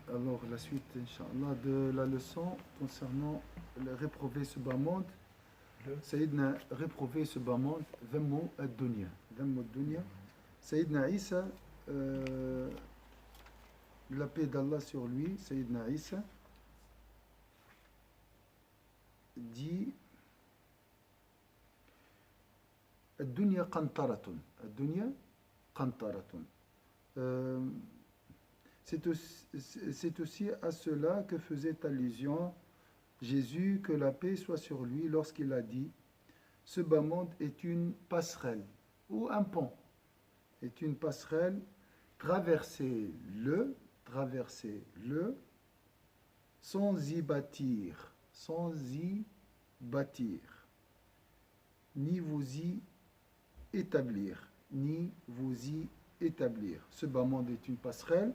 Alors, la suite, Inch'Allah, de la leçon concernant le réprouvé ce bas monde. Sayyidina réprouvé ce bas monde, Dhammu ad-dunya. Dhammu ad-dunya. Sayyidina Isa, la paix d'Allah sur lui, Sayyidina Isa, dit ad-dunya qantaratun. Ad-dunya qantaratun. C'est aussi à cela que faisait allusion Jésus, que la paix soit sur lui, lorsqu'il a dit « Ce bas monde est une passerelle ou un pont, est une passerelle, traversez-le, sans y bâtir, ni vous y établir. Ce bas monde est une passerelle,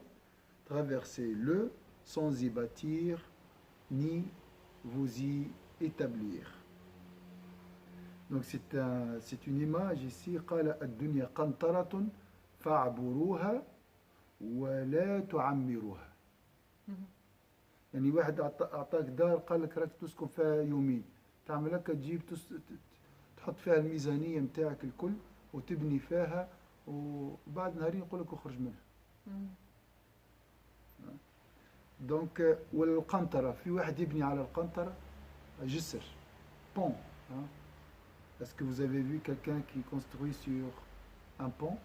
traversez-le sans y bâtir, ni vous y établir. » Donc c'est une image ici. قال الدنيا قنطرة فاعبروها ولا تعمروها. يعني واحد أعطاك دار قال لك راك تسكن فيها يومين، تعمل لك تجيب تحط فيها الميزانية متاعك الكل وتبني فيها، وبعد نهارين يقول لك اخرج منها. دونك والقنطرة، في واحد يبني على القنطرة جسر pont. Est-ce que vous avez vu quelqu'un qui construit sur un pont?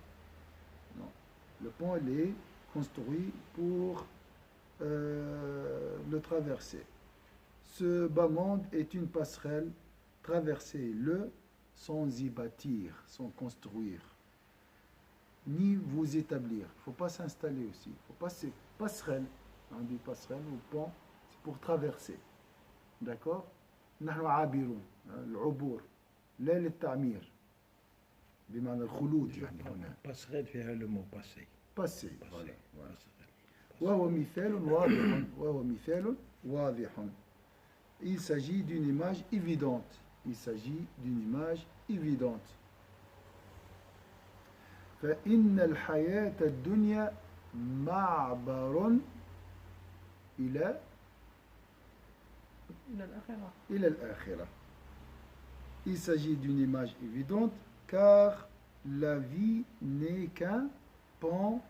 Non. Le pont, il est construit pour le traverser. Ce bas monde est une passerelle, traversez-le sans y bâtir, sans construire, ni vous établir. Il ne faut pas s'installer aussi. Il faut pas ces passerelles. On dit passerelle ou pont, c'est pour traverser. D'accord? نحن عابرون، العبور لا للتعمير بمعنى الخلود يعني هنا. passerelle فيها le mot passé. Passé. وهو مثال واضح. Il s'agit d'une image évidente. فإن الحياة الدنيا معبر إلى الآخرة. Il s'agit d'une image évidente car la vie n'est qu'un pont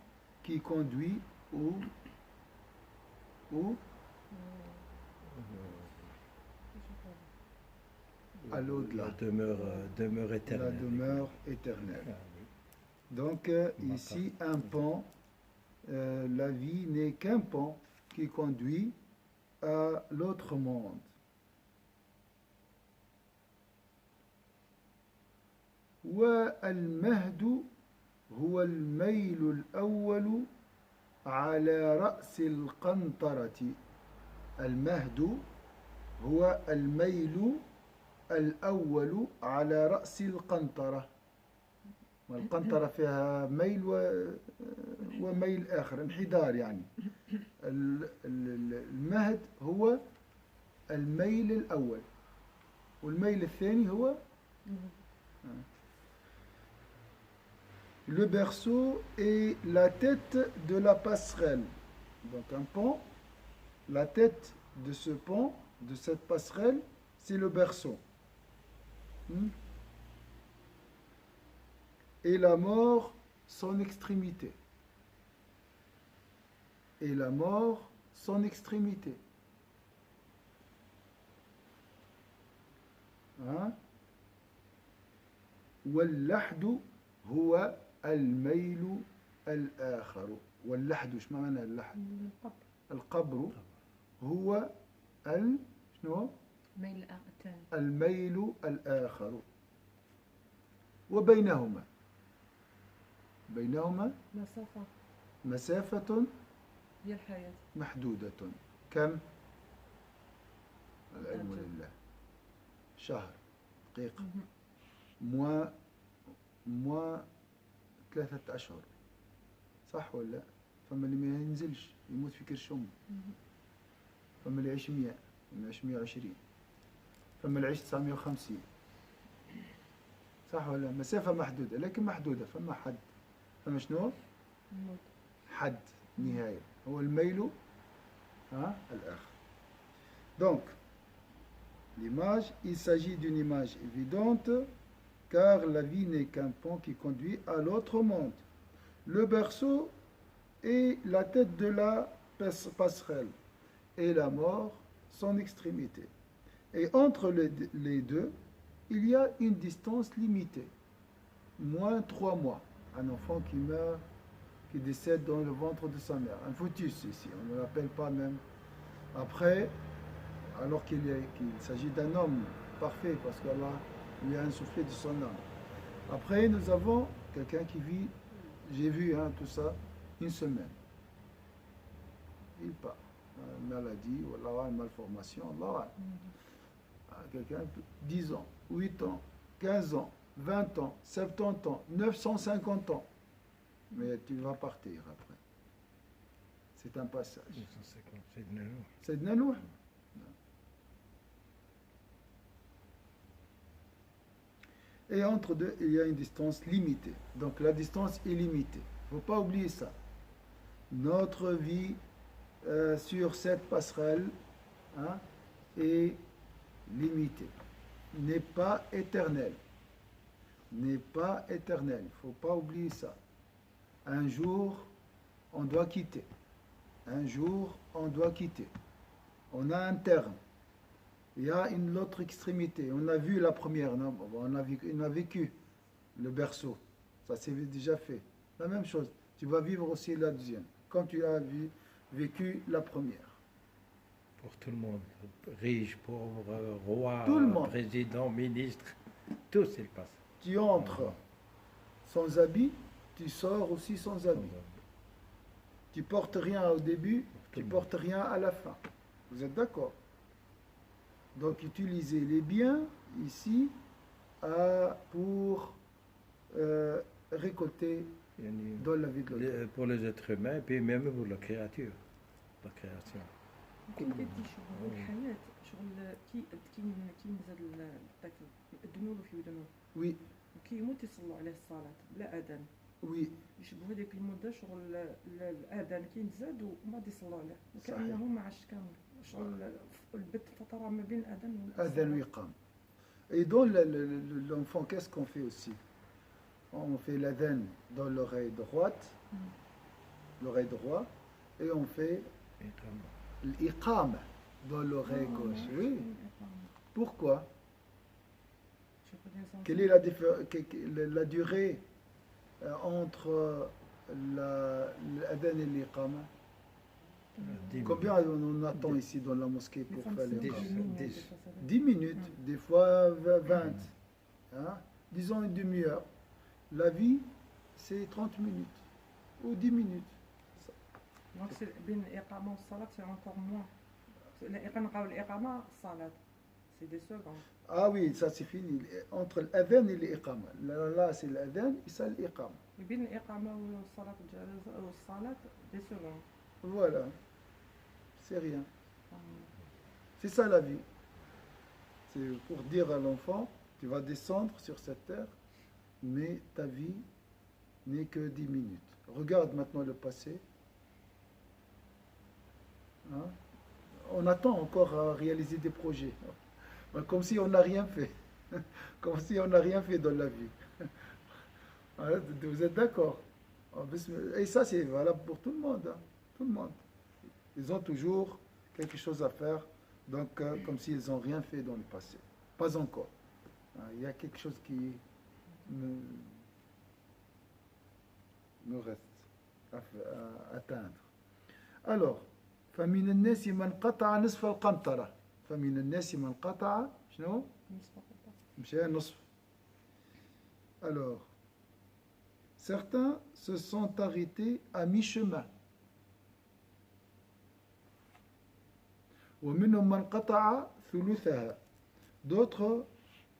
qui conduit à l'au-delà. La demeure éternelle. Donc ici un pont, la vie n'est qu'un pont qui conduit à l'autre monde. والمهد هو الميل الأول على رأس القنطرة. المهد هو الميل الأول على رأس القنطرة. والقنطرة فيها ميل وميل آخر، انحدار يعني. المهد هو الميل الأول، والميل الثاني هو le berceau est la tête de la passerelle. Donc un pont, la tête de ce pont, de cette passerelle, c'est le berceau. Et la mort, son extrémité. واللحد هو الميل الآخر. واللحد ايش معنى اللحد؟ القبر هو شنو؟ الميل الآخر. وبينهما مسافة محدودة. كم؟ العلم لله. شهر، دقيقة، موا 3 أشهر، صح ولا لا؟ فما اللي ما ينزلش يموت في كرشهم، فما اللي يعيش 100، فما يعيش 120، فما اللي يعيش 950، صح ولا لا؟ مسافة محدودة، لكن محدودة، فما حد، فما شنو؟ حد نهاية. هو الميل Hein, donc, l'image, il s'agit d'une image évidente, car la vie n'est qu'un pont qui conduit à l'autre monde. Le berceau est la tête de la passerelle, et la mort, son extrémité. Et entre les deux, il y a une distance limitée, moins 3 mois. Un enfant qui meurt, qui décède dans le ventre de sa mère. Un fœtus ici, on ne l'appelle pas même. Après, alors qu'il s'agit d'un homme parfait, parce qu'Allah lui a insoufflé de son âme. Après, nous avons quelqu'un qui vit, j'ai vu tout ça, une semaine. Il part. Une maladie, ou Allah, une malformation, Allah. Quelqu'un, 10 ans, 8 ans, 15 ans, 20 ans, 70 ans, 950 ans. Mais tu vas partir après. C'est un passage. 950, c'est de Nouh. C'est de Nouh. Et entre deux, il y a une distance limitée. Donc la distance est limitée. Il ne faut pas oublier ça. Notre vie sur cette passerelle est limitée. N'est pas éternelle. N'est pas éternelle. Il ne faut pas oublier ça. Un jour, on doit quitter. Un jour, on doit quitter. On a un terme. Il y a une autre extrémité. On a vu la première, non? On a vécu le berceau. Ça s'est déjà fait. La même chose. Tu vas vivre aussi la deuxième, comme tu as vécu la première. Pour tout le monde. Riche, pauvre, roi, tout le monde. Président, ministre. Tout s'il passe. Tu entres sans habit, tu sors aussi sans habit. Tu portes rien au début, tu portes rien à la fin. Vous êtes d'accord? Donc utilisez les biens ici pour récolter dans la vie de l'autre. Pour les êtres humains, et puis même pour la créature. La création. ممكن بدي شغل الحياة شغل كي نزل الطفل يأذنوا له في ودنه Oui, وكي يموت يصلوا عليه الصلاة بلا أذان oui. يشبهوا هذيك المدة شغل الأذان كي نزاد وما غادي يصلوا عليه صحيح. وكأنه ما عاش كامل شغل البت فترة ما بين الأذان Adhan wiqam. Et dans l'enfant, qu'est-ce qu'on fait aussi? On fait l'adhan dans l'oreille droite, l'oreille droite, et on fait l'iqam dans l'oreille gauche. Oui. Pourquoi? Quelle est la durée entre l'adhan et l'iqam? Combien on attend ici dans la mosquée pour faire l'iqam? 10 minutes, des fois 20. Disons une demi-heure. La vie, c'est 30 minutes ou 10 minutes. Donc c'est بين الإقامة والصلاة c'est encore moins. الإقامة والإقامة الصلاة c'est des secondes. Ah oui, ça c'est fini. Entre l'adhan et l'iqama. Là, c'est l'adhan et ça l'iqama. بين الإقامة والصلاة والصلاة des secondes. Voilà. C'est rien. C'est ça la vie. C'est pour dire à l'enfant, tu vas descendre sur cette terre, mais ta vie n'est que 10 minutes. Regarde maintenant le passé. On attend encore à réaliser des projets. Comme si on n'a rien fait. Comme si on n'a rien fait dans la vie. Vous êtes d'accord? Et ça, c'est valable pour tout le monde. Tout le monde. Ils ont toujours quelque chose à faire, donc comme s'ils n'ont rien fait dans le passé. Pas encore. Il y a quelque chose qui nous reste à atteindre. Alors, فمن الناس من قطع نصف القنطرة. فمن الناس من قطع شنو؟ مشى نصف. Alors, certains se sont arrêtés à mi-chemin. ومنهم من قطع ثلثها. D'autres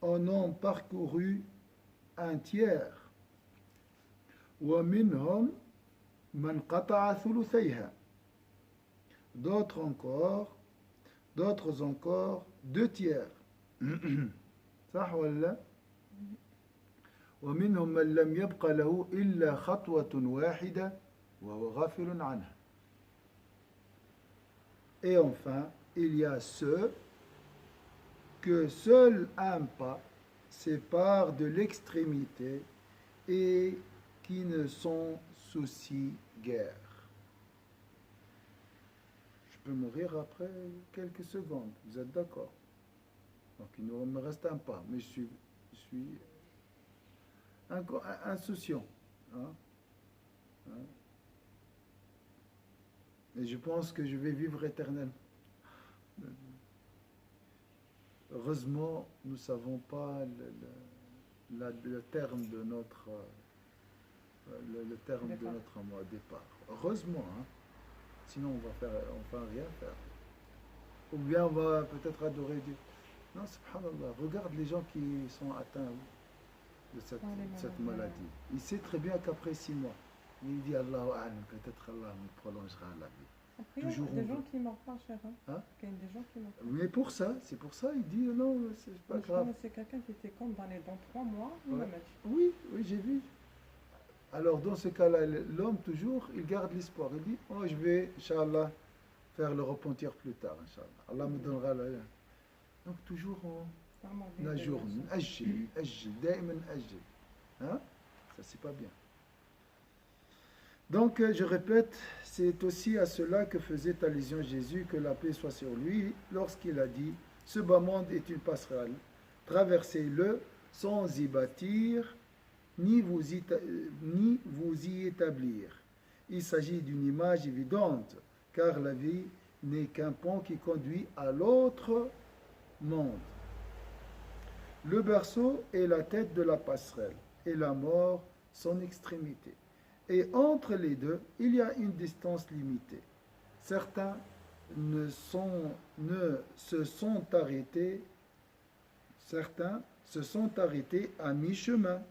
en ont parcouru un tiers. ومنهم من قطع ثلثيها. D'autres encore 2 tiers. صح ولا؟ ومنهم من لم يبق له إلا خطوة واحدة وهو غافل عنها. Et enfin, il y a ceux que seul un pas sépare de l'extrémité et qui ne s'en soucient guère. Je peux mourir après quelques secondes, vous êtes d'accord? Donc il me reste un pas, mais je suis insouciant. Hein? Hein? Et je pense que je vais vivre éternellement. Heureusement, nous ne savons pas le terme de notre départ. Heureusement, hein? Sinon on va rien faire. Ou bien on va peut-être adorer Dieu. Non, subhanallah, regarde les gens qui sont atteints de cette maladie. Il sait très bien qu'après 6 mois, il dit Allahu A'lam, peut-être Allah me prolongera la vie. Après, il y a des gens qui ne meurent pas, cher. Hein? Il y a des gens qui meurent pas. Mais c'est pour ça, il dit non, c'est pas grave. C'est quelqu'un qui était comme dans 3 mois, il Ouais. m'a dit. Oui, j'ai vu. Alors dans ce cas-là, l'homme toujours, il garde l'espoir. Il dit, oh, je vais, Inch'Allah, faire le repentir plus tard, Inch'Allah. Allah me donnera la... Donc toujours on ajourne, ajil, daïman ajil. Hein? Ça c'est pas bien. Donc je répète, c'est aussi à cela que faisait allusion Jésus, que la paix soit sur lui, lorsqu'il a dit, ce bas monde est une passerelle, traversez-le sans y bâtir, ni vous y établir. Il s'agit d'une image évidente, car la vie n'est qu'un pont qui conduit à l'autre monde. Le berceau est la tête de la passerelle et la mort son extrémité. Et entre les deux, il y a une distance limitée. Certains se sont arrêtés à mi-chemin.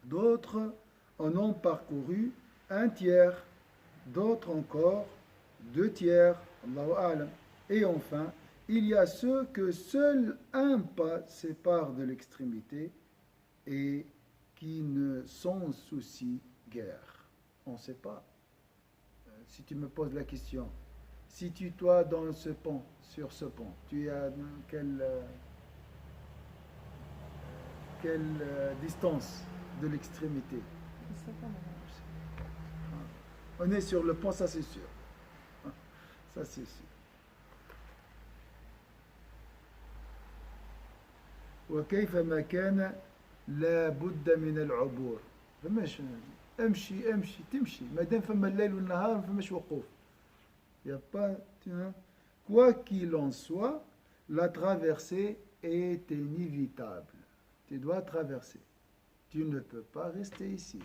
D'autres en ont parcouru un tiers, d'autres encore 2 tiers, Allahu A'lam. Et enfin, il y a ceux que seul un pas sépare de l'extrémité et qui ne s'en soucient guère. On ne sait pas. Si tu me poses la question, situe-toi dans ce pont, sur ce pont, tu es à quelle distance de l'extrémité? Je sais pas, madame. On est sur le pont, ça c'est sûr. Ça c'est sûr. وكيفما كان لا بد من العبور. فماش امشي تمشي ما دام فما الليل والنهار ما فماش وقوف. Il y a pas, quoi qu'il en soit, la traversée est inévitable. Tu dois traverser. Tu ne peux pas rester ici.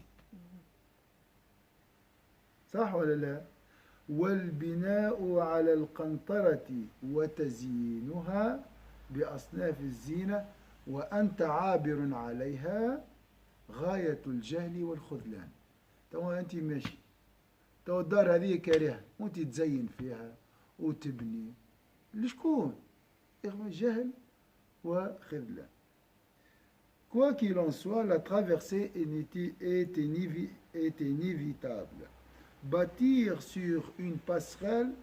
صح ولا لا؟ والبناء على القنطرة وتزيينها بأصناف الزينة وأنت عابر عليها غاية الجهل والخذلان. تو أنت ماشي، تو الدار هذه كارهة وأنت تزين فيها وتبني لشكون؟ جهل وخذلان. Quoi qu'il en soit, la traversée est inévitable. Bâtir sur une passerelle,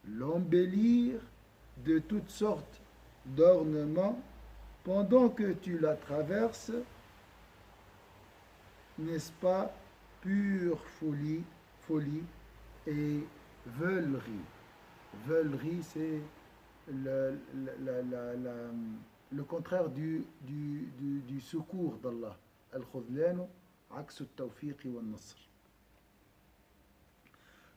l'embellir de toutes sortes d'ornements pendant que tu la traverses, n'est-ce pas pure folie et veulerie. Veulerie, c'est le contraire du secours d'Allah. Al-Khudlanu, aksu al-tawfiqi wal-nasr.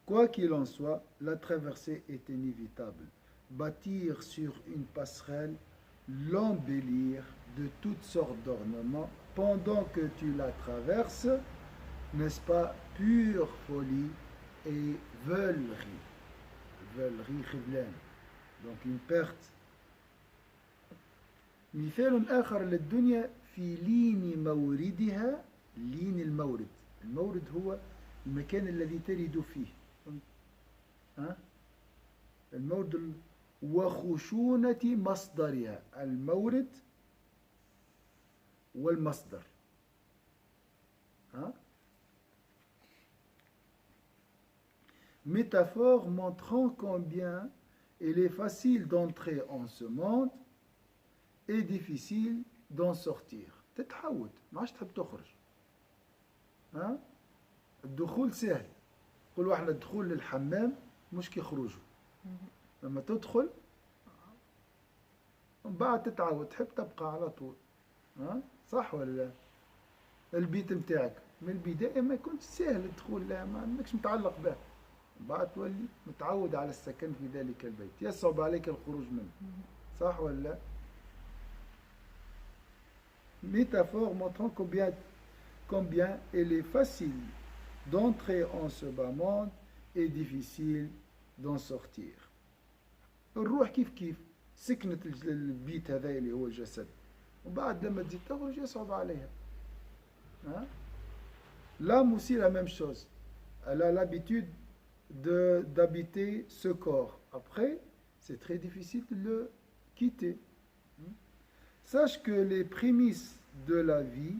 Quoi qu'il en soit, la traversée est inévitable. Bâtir sur une passerelle, l'embellir de toutes sortes d'ornements pendant que tu la traverses, n'est-ce pas pure folie et veulerie. Veulerie, khidlan. Donc une perte. مثال آخر للدنيا في لين موردها. لين المورد. المورد هو المكان الذي ترد فيه. المورد وخشونة مصدرها. المورد والمصدر. métaphore montrant combien il est facile d'entrer en ce monde et difficile d'en sortir. تتعود ما عادش تحب تخرج. ها؟ الدخول سهل. كل واحد الدخول للحمام مش كيخرجوا. لما تدخل من بعد تتعود تحب تبقى على طول. ها؟ صح ولا لا؟ البيت متاعك من البداية ما يكونش سهل الدخول له، ما انكش متعلق به. بعد تولي متعود على السكن في ذلك البيت، يصعب عليك الخروج منه. صح ولا لا؟ Métaphore montrant combien il est facile d'entrer en ce bas monde et difficile d'en sortir. الروح كيف سكنت البيت هذا اللي هو الجسد، وبعد لما تزيد تخرج يصعب عليها. L'âme aussi la même chose. Elle a l'habitude d'habiter ce corps. Après, c'est très difficile de le quitter. Sache que les prémices de la vie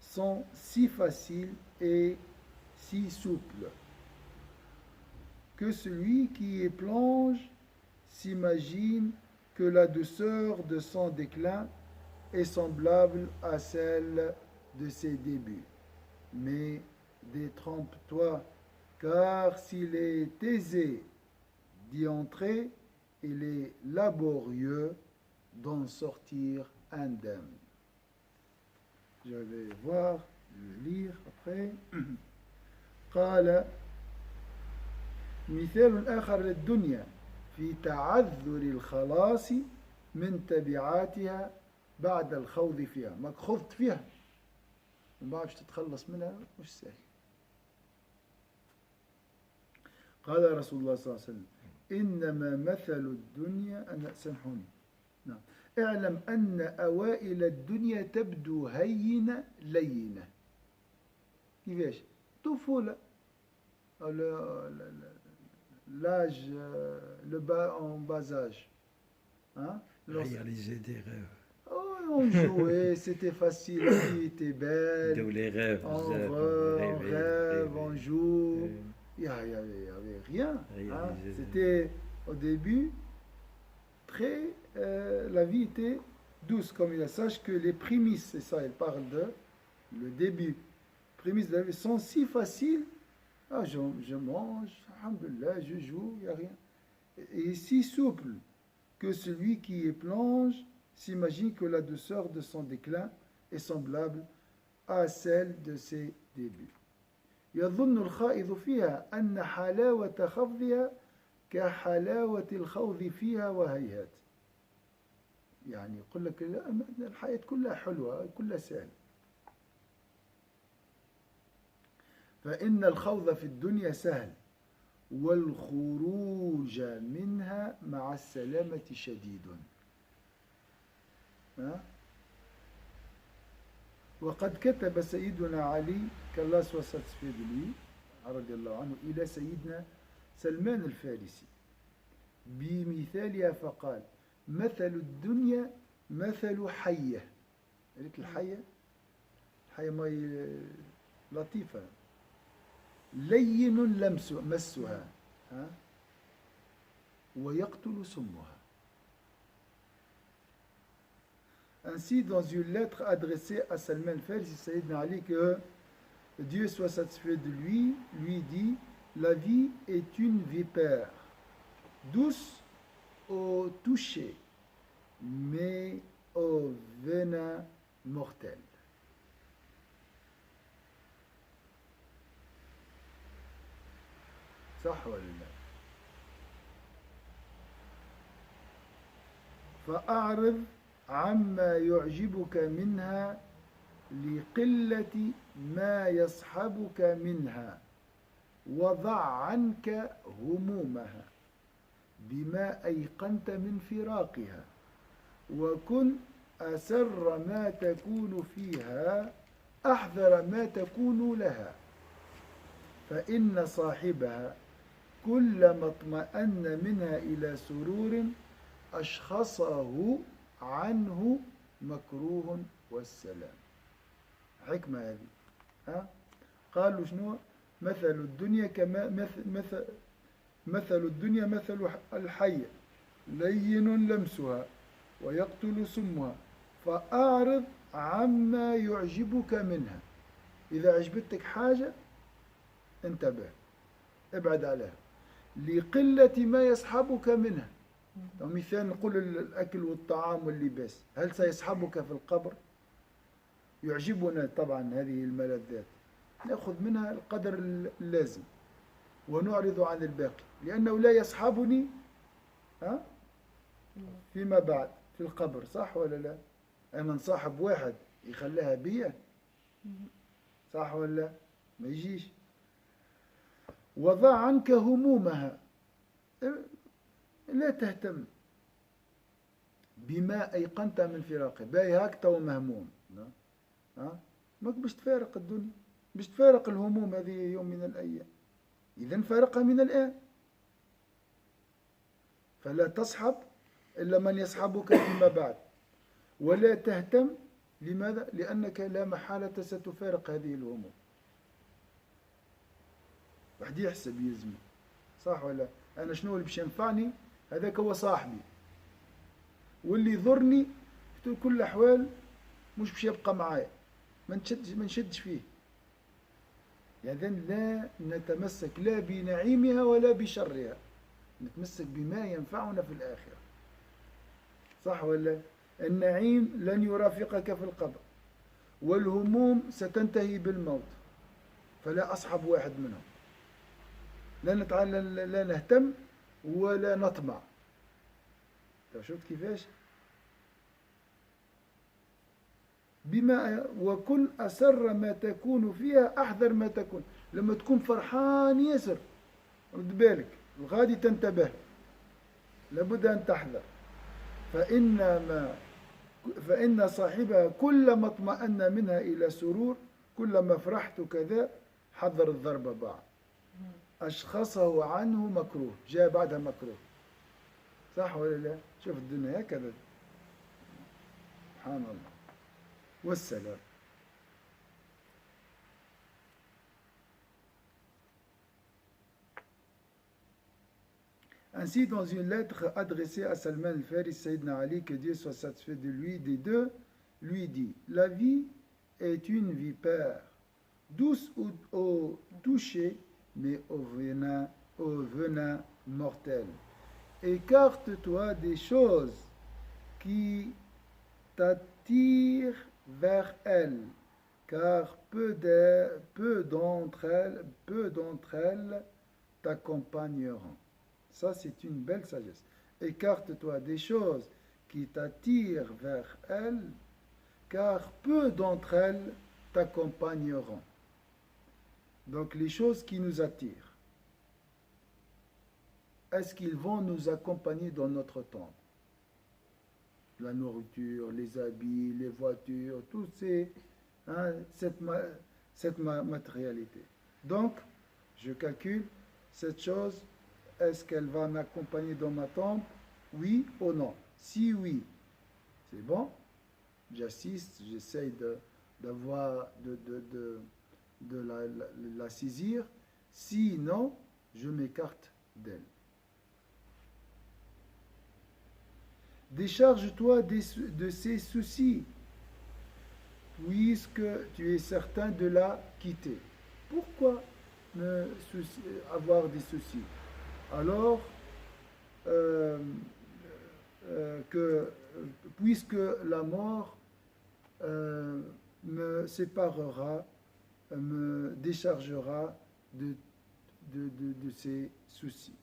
sont si faciles et si souples que celui qui y plonge s'imagine que la douceur de son déclin est semblable à celle de ses débuts. Mais détrompe-toi, car s'il est aisé d'y entrer, il est laborieux d'en sortir indemne. Je vais voir, je vais lire après. قال مثال آخر للدنيا في تعذر الخلاص من تبعاتها بعد الخوض فيها. ما خضت فيها وما باش تتخلص منها مش سهل. قال رسول الله صلى الله عليه وسلم إنما مثل الدنيا أنا سامحوني نعم اعلم أن أوائل الدنيا تبدو هينة لينة. كيفاش؟ طفولة l'âge en bas âge. Hein? Réaliser des rêves. Oh, on jouait, c'était facile, la vie était belle. De les rêves. On rêve, on joue. Il n'y avait rien. Hein? C'était au début très. La vie était douce comme il a. Sache que les prémices, c'est ça, il parle de le début. Les prémices de la vie sont si faciles. Ah, je mange, alhamdoulilah, je joue, il n'y a rien. Et si souple que celui qui y plonge s'imagine que la douceur de son déclin est semblable à celle de ses débuts. يظن الخائض فيها أن حلاوة خفضها كحلاوة الخوض فيها وهيهات. يعني يقول لك الحياة كلها حلوة كلها سهل. فإن الخوض في الدنيا سهل والخروج منها مع السلامة شديد. وقد كتب سيدنا علي كالله soit satisfait de lui رضي الله عنه إلى سيدنا سلمان الفارسي بمثالها فقال مثل الدنيا مثل حية. قالت الحية ماي لطيفة لين مسها ويقتل سمها. Ainsi, dans une lettre adressée à Salman al-Farisi, Sayyidina Ali, que Dieu soit satisfait de lui, lui dit: la vie est une vipère, douce au toucher, mais au venin mortel. صح ولا لا؟ فأعرض عما يعجبك منها لقلة ما يصحبك منها وضع عنك همومها بما أيقنت من فراقها وكن أسر ما تكون فيها أحذر ما تكون لها فإن صاحبها كلما اطمأن منها إلى سرور أشخصه عنه مكروه والسلام. حكمة هذه. قالوا شنو؟ مثل الدنيا كما مثل الدنيا مثل الحي لين لمسها ويقتل سمها فأعرض عما يعجبك منها. إذا عجبتك حاجة انتبه، ابعد عليها لقلة ما يصحبك منها. مثال نقول الأكل والطعام واللباس، هل سيصحبك في القبر؟ يعجبنا طبعا هذه الملذات، نأخذ منها القدر اللازم ونعرض عن الباقي، لأنه لا يصحبني فيما بعد في القبر، صح ولا لا؟ أما نصاحب واحد يخليها بيا، صح ولا لا؟ ما يجيش. وضع عنك همومها، لا تهتم بما أيقنت من فراقه. باي هاك تو مهموم، ماك باش تفارق الدنيا، باش تفارق الهموم هذه يوم من الأيام، إذن فارقها من الآن. فلا تصحب إلا من يصحبك فيما بعد، ولا تهتم. لماذا؟ لأنك لا محالة ستفارق هذه الهموم. واحد يحسب يزمي، صح ولا؟ أنا شنو اللي باش ينفعني؟ هذاك هو صاحبي، واللي يضرني في كل الأحوال مش باش يبقى معايا، ما نشدش فيه. يعني لا نتمسك لا بنعيمها ولا بشرها، نتمسك بما ينفعنا في الآخرة، صح ولا؟ النعيم لن يرافقك في القبر، والهموم ستنتهي بالموت، فلا أصحب واحد منهم. لا نهتم ولا نطمع. شفت كيفاش؟ بما وكن أسر ما تكون فيها أحذر ما تكون. لما تكون فرحان ياسر رد بالك، الغادي تنتبه، لابد أن تحذر. فإن صاحبها كلما اطمأن منها إلى سرور كلما فرحت كذا حذر الضرب بعد. أشخصه عنه مكروه، جاء بعدها مكروه، صح ولا لا؟ شوف الدنيا هكذا، سبحان الله والسلام. Ainsi, dans une lettre adressée à Salman al-Farisi, Sayyidina Ali, que Dieu soit satisfait de lui, des deux, lui dit: la vie est une vipère, douce au toucher, mais au venin mortel. Écarte-toi des choses qui t'attirent vers elle, car peu d'entre elles t'accompagneront. Ça, c'est une belle sagesse. Écarte-toi des choses qui t'attirent vers elle, car peu d'entre elles t'accompagneront. Donc, les choses qui nous attirent, est-ce qu'ils vont nous accompagner dans notre temps? La nourriture, les habits, les voitures, tout cette matérialité. Donc, je calcule cette chose, est-ce qu'elle va m'accompagner dans ma tombe? Oui ou non? Si oui, c'est bon, j'assiste, j'essaye de la saisir. Sinon, je m'écarte d'elle. Décharge-toi de ces soucis, puisque tu es certain de la quitter. Pourquoi avoir des soucis? Alors puisque la mort me séparera, me déchargera de ces soucis.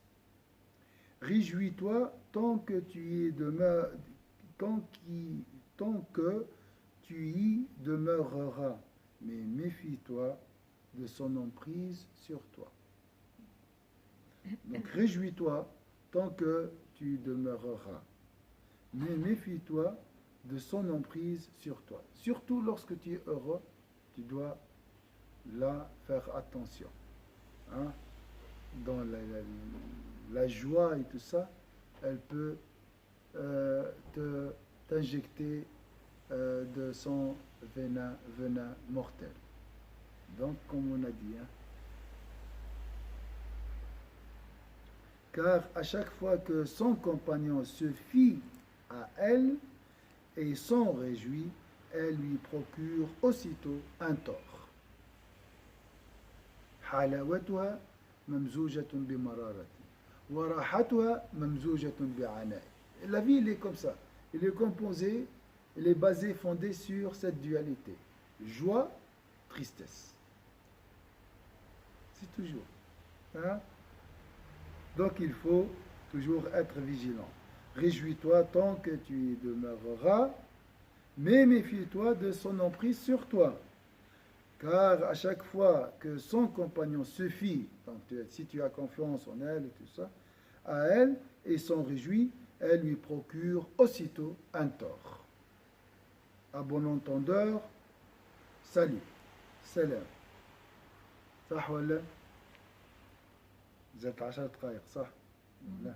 Réjouis-toi tant que tu y demeureras, mais méfie-toi de son emprise sur toi. Donc réjouis-toi tant que tu demeureras, mais méfie-toi de son emprise sur toi. Surtout lorsque tu es heureux, tu dois là faire attention. Dans la joie et tout ça, elle peut t'injecter de son venin mortel. Donc, comme on a dit, car à chaque fois que son compagnon se fie à elle et s'en réjouit, elle lui procure aussitôt un tort. حلاوتها ممزوجة بمرارة وراحتها ممزوجة بعناء. La vie, il est comme ça. Il est composé, il est basé, fondé sur cette dualité. Joie, tristesse. C'est toujours. Hein? Donc il faut toujours être vigilant. Réjouis-toi tant que tu y demeureras, mais méfie-toi de son emprise sur toi. Car à chaque fois que son compagnon se fie, donc si tu as confiance en elle et tout ça, à elle et s'en réjouit, elle lui procure aussitôt un tort. À bon entendeur, salut, salam. صح ولا؟ زادت 10 دقائق صح؟ لا.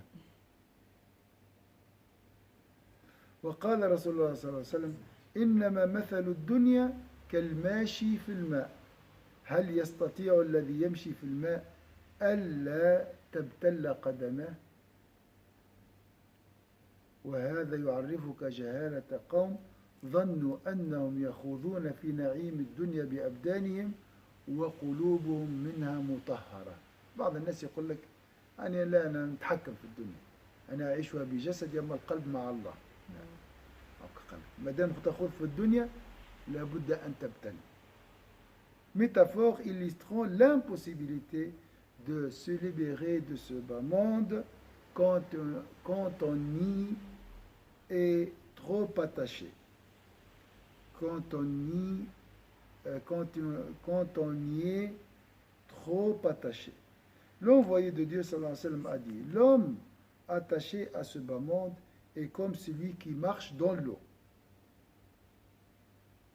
وقال رسول الله صلى الله عليه وسلم: إنما مثل الدنيا كالماشي في الماء هل يستطيع الذي يمشي في الماء ألا تبتل قدمه؟ وهذا يعرفك جهالة قوم ظنوا أنهم يخوضون في نعيم الدنيا بأبدانهم وقلوبهم منها مطهرة. بعض الناس يقول لك أنا لا أنا نتحكم في الدنيا، أنا أعيشها بجسد أما القلب مع الله. ما دام تخوض في الدنيا لابد أن تبتل. Métaphore illustrant l'impossibilité de se libérer de ce bas monde quand on y est trop attaché. Quand on y est trop attaché. L'envoyé de Dieu sallallahu alayhi wa sallam a dit: l'homme attaché à ce bas monde est comme celui qui marche dans l'eau.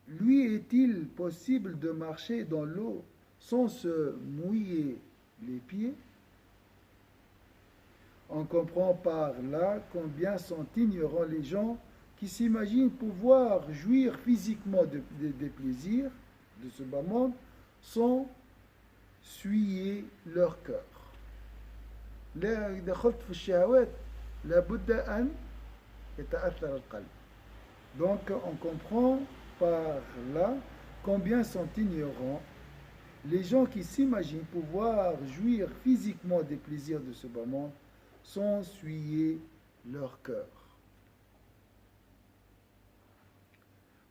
Lui est-il possible de marcher dans l'eau sans se mouiller les pieds? On comprend par là combien sont ignorants les gens qui s'imaginent pouvoir jouir physiquement des plaisirs de ce bas monde sans suyer leur cœur. إذا دخلت في الشهوات لابد أن يتأثر القلب. Donc on comprend par là combien sont ignorants les gens qui s'imaginent pouvoir jouir physiquement des plaisirs de ce bas monde sans suyer leur cœur.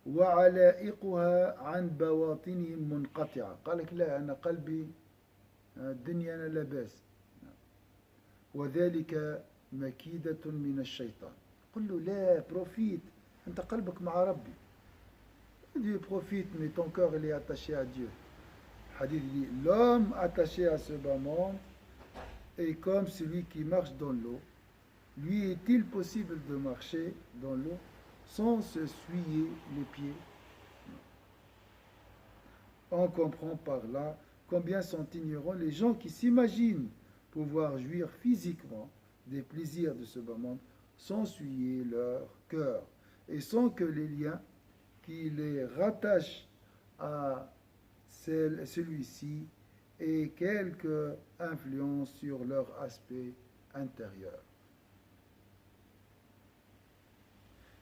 وعلائقها عن بواطنهم منقطعة. قال لك لا أنا قلبي الدنيا أنا لا بأس. وذلك مكيدة من الشيطان. قل له لا بروفيت أنت قلبك مع ربي. Dieu profite, mais ton cœur il est attaché à Dieu. Hadith dit: l'homme attaché à ce bas monde est comme celui qui marche dans l'eau. Lui est-il possible de marcher dans l'eau sans se souiller les pieds? On comprend par là combien sont ignorants les gens qui s'imaginent pouvoir jouir physiquement des plaisirs de ce bas monde sans souiller leur cœur et sans que les liens qui les rattachent à celui-ci aient quelque influence sur leur aspect intérieur.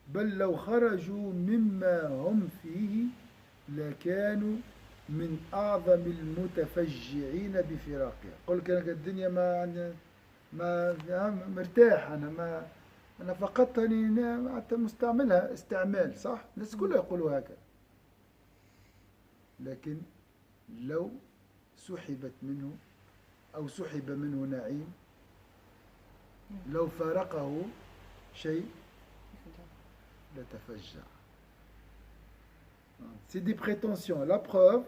بل لو خرجوا مما هم فيه لكانوا من أعظم المتفجعين بفراقها. قل كانت الدنيا ما مرتاح أنا فقدتني حتى مستعملها استعمال صح؟ الناس كلها يقولوا هكذا. لكن لو سحبت منه أو سحب منه نعيم لو فارقه شيء لتفجع. C'est des prétentions. La preuve,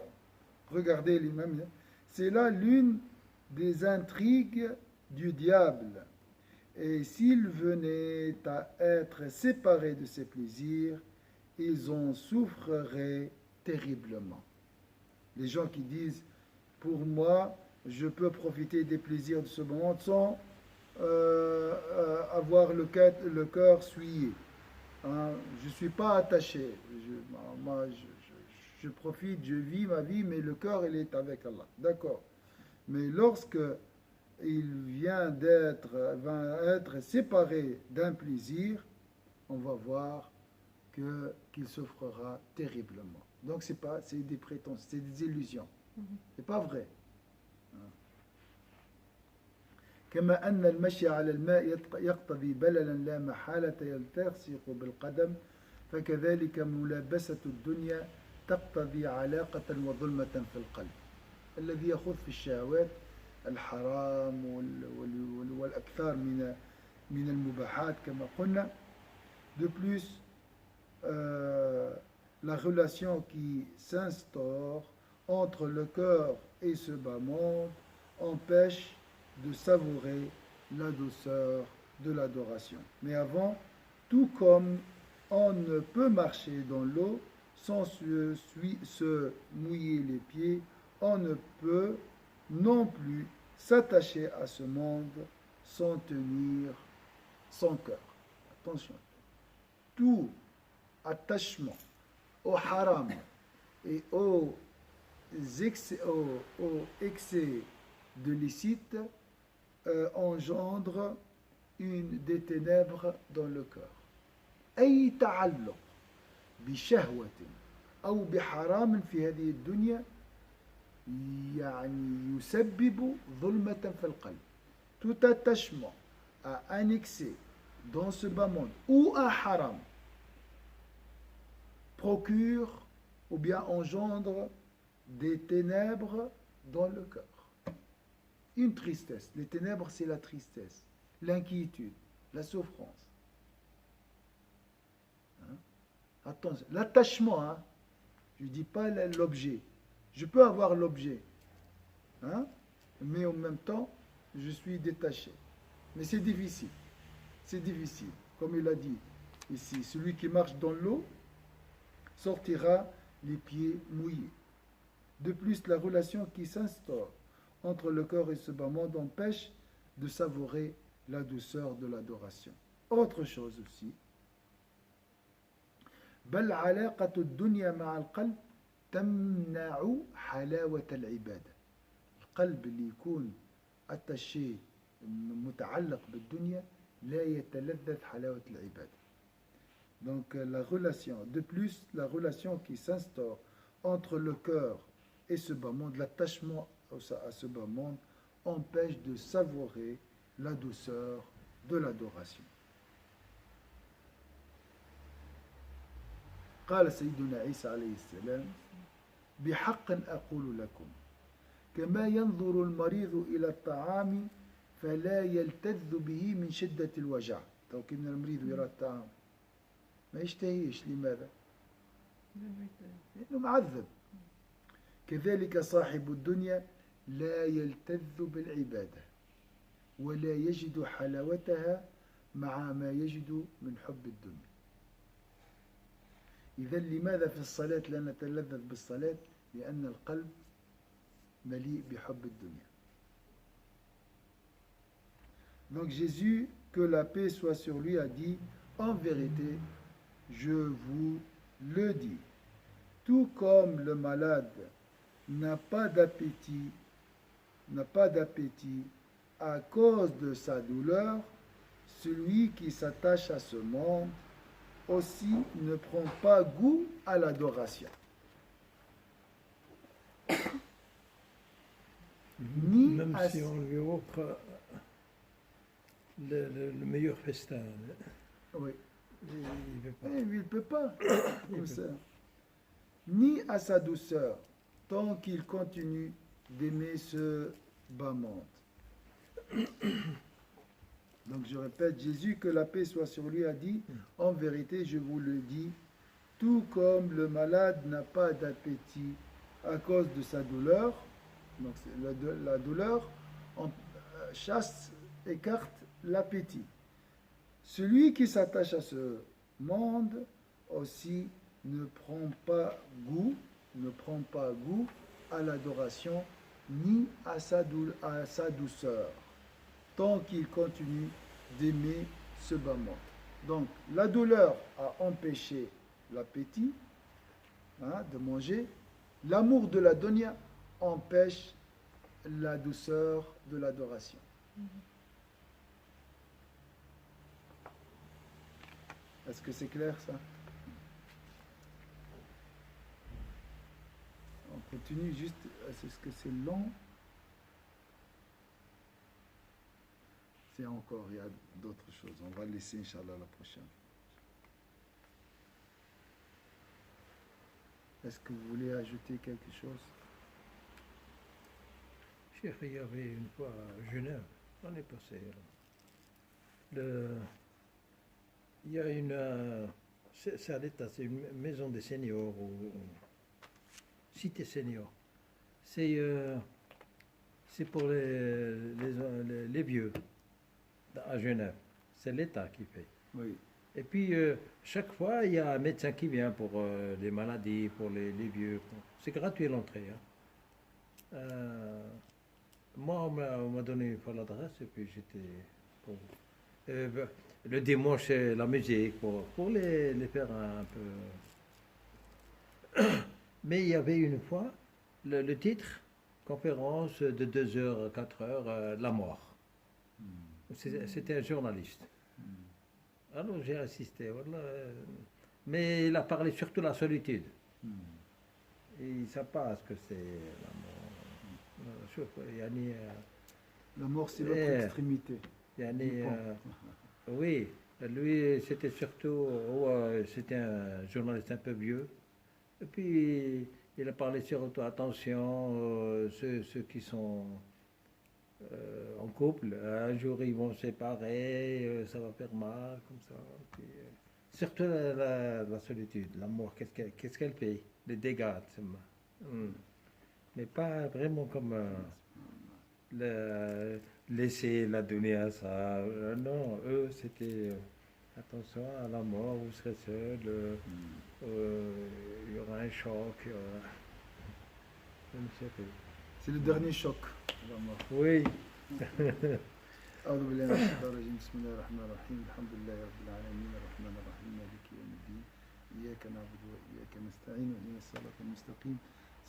regardez l'imam, c'est là l'une des intrigues du diable. Et s'ils venaient à être séparés de ces plaisirs, ils en souffriraient terriblement. Les gens qui disent, pour moi, je peux profiter des plaisirs de ce monde sans avoir le cœur souillé. Hein, je ne suis pas attaché. Je profite, je vis ma vie, mais le cœur, il est avec Allah. D'accord. Mais lorsque va être séparé d'un plaisir, on va voir qu'il souffrira terriblement. Donc c'est des prétentions, c'est des illusions. C'est pas vrai. كما أن المشي على الماء يقتضي بللا لا محالة يلتصق بالقدم فكذلك ملابسة الدنيا تقتضي علاقة وظلمة في القلب الذي يخوض في الشهوات الحرام والأكثار من المباحات كما قلنا. De plus, la relation qui s'instaure entre le cœur et ce bas monde empêche de savourer la douceur de l'adoration. Mais avant, tout comme on ne peut marcher dans l'eau sans se mouiller les pieds, on ne peut non plus s'attacher à ce monde sans tenir son cœur. Attention, tout attachement au haram et aux excès de licite engendre des ténèbres dans le cœur. أي تعلق بشهوة أو بحرام في هذه الدنيا يعني يسبب ظلمة في القلب. Tout attachement à un excès dans ce bas monde ou un haram procure ou bien engendre des ténèbres dans le cœur. Une tristesse. Les ténèbres, c'est la tristesse, l'inquiétude, la souffrance. Hein? Attention, l'attachement, hein? Je ne dis pas l'objet. Je peux avoir l'objet, hein? Mais en même temps, je suis détaché. Mais c'est difficile. C'est difficile. Comme il a dit ici, celui qui marche dans l'eau sortira les pieds mouillés. De plus, la relation qui s'instaure entre le corps et ce bas monde empêche de savourer la douceur de l'adoration. Autre chose aussi. بل علاقة الدنيا مع القلب تمنع حلاوة العبادة. القلب اللي يكون attaché متعلق بالدنيا لا يتلذذ حلاوة العبادة. Donc la relation, de plus, la relation qui s'instaure entre le cœur et ce bas monde, l'attachement à ce bas monde, empêche de savourer la douceur de l'adoration. قال سيدنا عيسى عليه السلام بحق أقول لكم كما ينظر المريض إلى الطعام فلا يلتذ به من شدة الوجع. donc إن المريض يرى الطعام ما يشتهيش. لماذا؟ لأنه معذب. كذلك صاحب الدنيا لا يلتذ بالعبادة ولا يجد حلاوتها مع ما يجد من حب الدنيا. إذا لماذا في الصلاة لا نتلذذ بالصلاة؟ لأن القلب مليء بحب الدنيا. Donc Jésus, que la paix soit sur lui, a dit: en vérité, je vous le dis, tout comme le malade n'a pas d'appétit à cause de sa douleur, celui qui s'attache à ce monde aussi ne prend pas goût à l'adoration. Même si on lui offre le meilleur festin. Oui. Il ne peut pas. Ni à sa douceur, tant qu'il continue d'aimer ce bas monde. Donc je répète, Jésus, que la paix soit sur lui, a dit: en vérité, je vous le dis, tout comme le malade n'a pas d'appétit à cause de sa douleur, donc la douleur écarte l'appétit. Celui qui s'attache à ce monde aussi ne prend pas goût à l'adoration ni à sa douceur, tant qu'il continue d'aimer ce bas monde. Donc la douleur a empêché l'appétit, de manger. L'amour de la dunya empêche la douceur de l'adoration. Est-ce que c'est clair ça? On continue juste, est-ce que c'est long? C'est encore, il y a d'autres choses. On va laisser, Inch'Allah, la prochaine. Est-ce que vous voulez ajouter quelque chose? Cheikh, il y avait une fois à Genève, on est passé. Il y a une. C'est à l'État, c'est une maison des seniors ou cité senior. C'est pour les vieux à Genève. C'est l'État qui paye. Oui. Et puis, chaque fois, il y a un médecin qui vient pour les maladies, pour les vieux. C'est gratuit l'entrée. Hein. Moi, on m'a donné une fois l'adresse et puis j'étais pour. Le dimanche, c'est la musique pour les faire un peu. Mais il y avait une fois le titre, conférence de 2 heures à 4 heures, la mort. C'était un journaliste. Alors j'ai assisté. Voilà. Mais il a parlé surtout de la solitude. Et il ne sait pas ce que c'est la mort. La mort, c'est l'autre extrémité. Oui, lui, c'était surtout, c'était un journaliste un peu vieux. Et puis, il a parlé surtout, attention, ceux qui sont en couple, un jour ils vont se séparer, ça va faire mal, comme ça. Puis, surtout la solitude, la mort, qu'est-ce qu'elle fait? Les dégâts, mais pas vraiment comme laisser la donner à ça. Non, eux, c'était attention à la mort, vous serez seul, il y aura un choc. Je ne sais pas. C'est le dernier choc, la mort. Oui. أعوذ بالله من الشيطان الرجيم بسم الله الرحمن الرحيم الحمد لله رب العالمين الرحمن الرحيم مالك يوم الدين إياك نعبد وإياك نستعين واهدنا الصراط المستقيم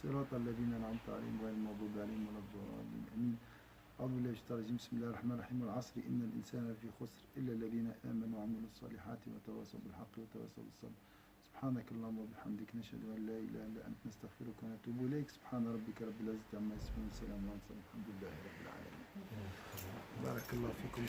صراط الذين أنعمت عليهم غير المغضوب عليهم ولا الضالين آمين أعوذ بالله من الشيطان الرجيم بسم الله الرحمن الرحيم والعصر إن الإنسان لفي خسر إلا الذين آمنوا وعملوا الصالحات وتواصوا بالحق وتواصوا بالصبر سبحانك اللهم وبحمدك نشهد أن لا إله إلا أنت نستغفرك ونتوب إليك سبحان ربك رب العزة عما يصفون وسلام على المرسلين الحمد لله رب العالمين بارك الله فيكم.